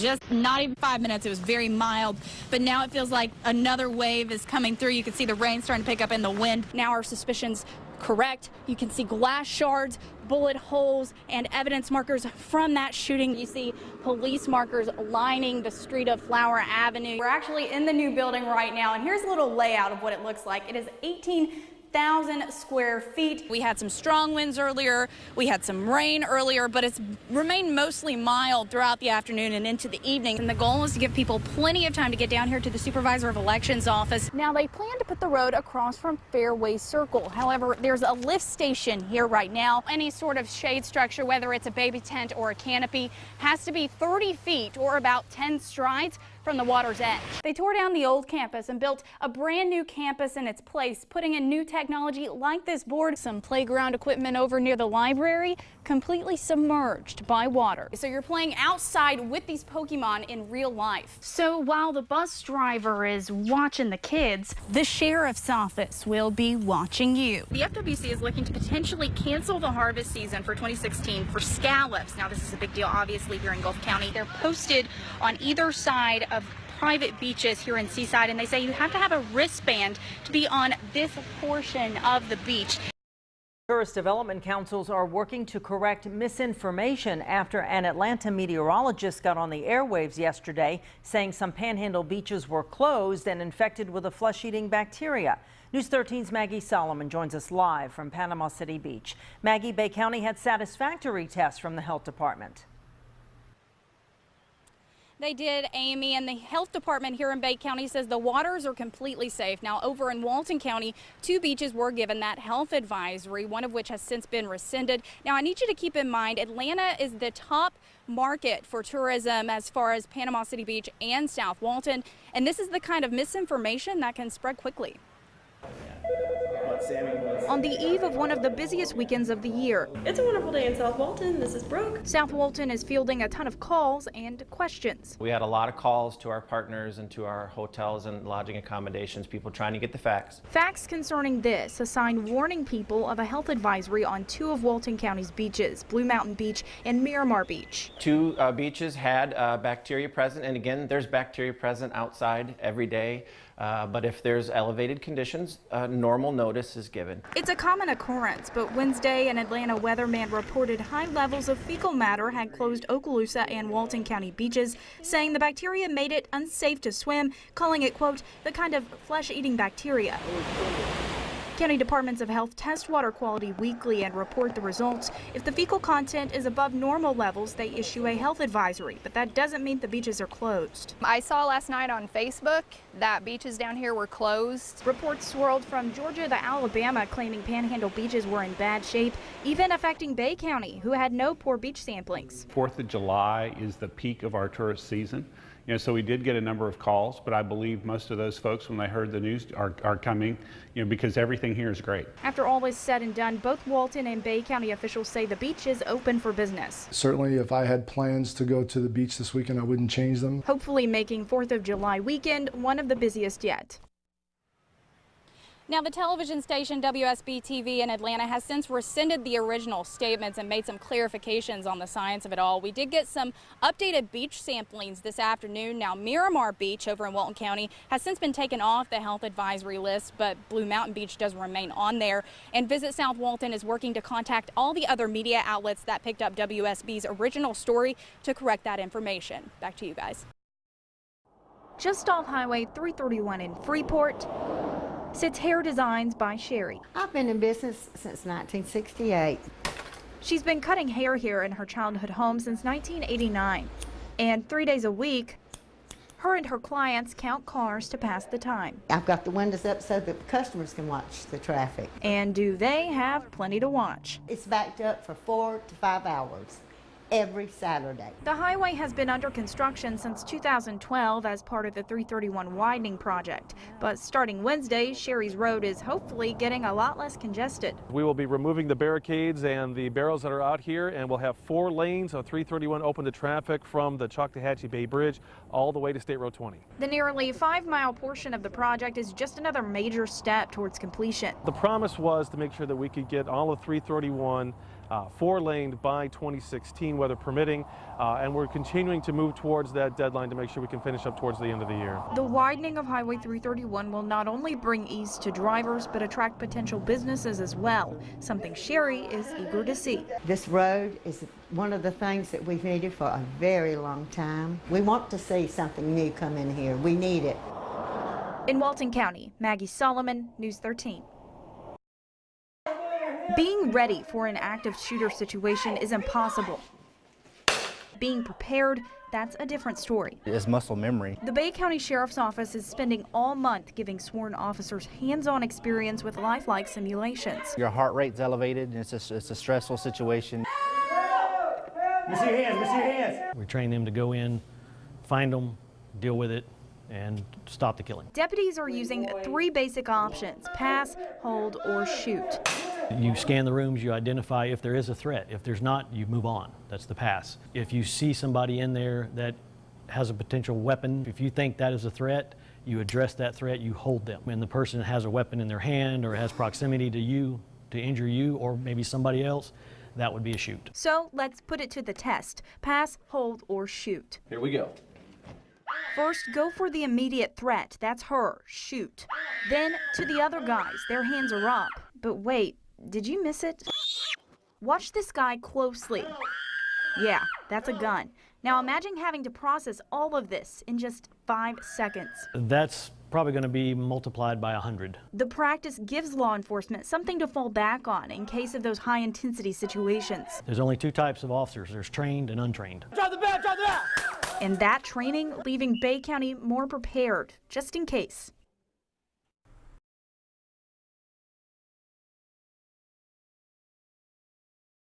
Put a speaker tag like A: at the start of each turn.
A: Just not even 5 minutes. It was very mild, but now it feels like another wave is coming through. You can see the rain starting to pick up in the wind. Now our suspicions correct. You can see glass shards, bullet holes, and evidence markers from that shooting. You see police markers lining the street of Flower Avenue. We're actually in the new building right now, and here's a little layout of what it looks like. It is 18,000 square feet. We had some strong winds earlier, we had some rain earlier, but it's remained mostly mild throughout the afternoon and into the evening. And the goal is to give people plenty of time to get down here to the Supervisor of Elections office. Now they plan to put the road across from Fairway Circle. However, there's a lift station here right now. Any sort of shade structure, whether it's a baby tent or a canopy, has to be 30 feet or about 10 strides from the water's edge. They tore down the old campus and built a brand new campus in its place, putting in new technology like this board. Some playground equipment over near the library completely submerged by water. So you're playing outside with these Pokemon in real life. So while the bus driver is watching the kids, the sheriff's office will be watching you. The FWC is looking to potentially cancel the harvest season for 2016 for scallops. Now this is a big deal obviously here in Gulf County. They're posted on either side of private beaches here in Seaside, and they say you have to have a wristband to be on this portion of the beach.
B: Tourist development councils are working to correct misinformation after an Atlanta meteorologist got on the airwaves yesterday saying some panhandle beaches were closed and infected with a flesh-eating bacteria. News 13's Maggie Solomon joins us live from Panama City Beach. Maggie, Bay County had satisfactory tests from the health department.
A: They did, Amy, and the health department here in Bay County says the waters are completely safe. Now, over in Walton County, 2 beaches were given that health advisory, one of which has since been rescinded. Now, I need you to keep in mind, Atlanta is the top market for tourism as far as Panama City Beach and South Walton, and this is the kind of misinformation that can spread quickly. On the eve of one of the busiest weekends of the year.
C: It's a wonderful day in South Walton. This is Brooke.
A: South Walton is fielding a ton of calls and questions.
D: We had a lot of calls to our partners and to our hotels and lodging accommodations, people trying to get the facts.
A: Facts concerning this, a sign warning people of a health advisory on 2 of Walton County's beaches, Blue Mountain Beach and Miramar Beach.
D: 2 beaches had bacteria present, and again, there's bacteria present outside every day. But if there's elevated conditions, normal notice is given.
A: It's a common occurrence, but Wednesday an Atlanta weatherman reported high levels of fecal matter had closed Okaloosa and Walton County beaches, saying the bacteria made it unsafe to swim, calling it, quote, the kind of flesh-eating bacteria. County departments of health test water quality weekly and report the results. If the fecal content is above normal levels, they issue a health advisory, but that doesn't mean the beaches are closed.
E: I saw last night on Facebook that beaches down here were closed.
A: Reports swirled from Georgia to Alabama claiming panhandle beaches were in bad shape, even affecting Bay County, who had no poor beach samplings.
F: 4th of July is the peak of our tourist season. So we did get a number of calls, but I believe most of those folks, when they heard the news, are coming, because everything here is great.
A: After all is said and done, both Walton and Bay County officials say the beach is open for business.
G: Certainly, if I had plans to go to the beach this weekend, I wouldn't change them.
A: Hopefully making 4th of July weekend one of the busiest yet. Now, the television station WSB-TV in Atlanta has since rescinded the original statements and made some clarifications on the science of it all. We did get some updated beach samplings this afternoon. Now, Miramar Beach over in Walton County has since been taken off the health advisory list, but Blue Mountain Beach does remain on there. And Visit South Walton is working to contact all the other media outlets that picked up WSB's original story to correct that information. Back to you guys. Just off Highway 331 in Freeport sits Hair Designs by Sherry.
H: I've been in business since 1968.
A: She's been cutting hair here in her childhood home since 1989. And 3 days a week, her and her clients count cars to pass the time.
H: I've got the windows up so that the customers can watch the traffic.
A: And do they have plenty to watch?
H: It's backed up for 4 to 5 hours. Every Saturday.
A: The highway has been under construction since 2012 as part of the 331 widening project. But starting Wednesday, Sherry's Road is hopefully getting a lot less congested.
I: We will be removing the barricades and the barrels that are out here, and we'll have 4 lanes of 331 open to traffic from the Choctawhatchee Bay Bridge all the way to State Road 20.
A: The nearly 5-mile portion of the project is just another major step towards completion.
I: The promise was to make sure that we could get all of 331 4-laned by 2016, weather permitting, and we're continuing to move towards that deadline to make sure we can finish up towards the end of the year.
A: The widening of Highway 331 will not only bring ease to drivers, but attract potential businesses as well, something Sherry is eager to see.
H: This road is one of the things that we've needed for a very long time. We want to see something new come in here. We need it.
A: In Walton County, Maggie Solomon, News 13. Being ready for an active shooter situation is impossible. Being prepared, that's a different story.
J: It's muscle memory.
A: The Bay County Sheriff's Office is spending all month giving sworn officers hands-on experience with lifelike simulations.
J: Your heart rate's elevated, and it's a stressful situation.
K: Miss your hands, miss your hands.
L: We train them to go in, find them, deal with it, and stop the killing.
A: Deputies are using 3 basic options: pass, hold, or shoot.
L: You scan the rooms, you identify if there is a threat. If there's not, you move on. That's the pass. If you see somebody in there that has a potential weapon, if you think that is a threat, you address that threat, you hold them. When the person has a weapon in their hand or has proximity to you to injure you or maybe somebody else, that would be a shoot.
A: So let's put it to the test: pass, hold, or shoot.
D: Here we go.
A: First, go for the immediate threat. That's her. Shoot. Then to the other guys. Their hands are up. But wait, did you miss it? Watch this guy closely. Yeah, that's a gun. Now imagine having to process all of this in just 5 seconds.
L: That's probably going to be multiplied by 100.
A: The practice gives law enforcement something to fall back on in case of those high-intensity situations.
L: There's only 2 types of officers. There's trained and untrained.
K: Drop the bat, drop the bat!
A: And that training leaving Bay County more prepared, just in case.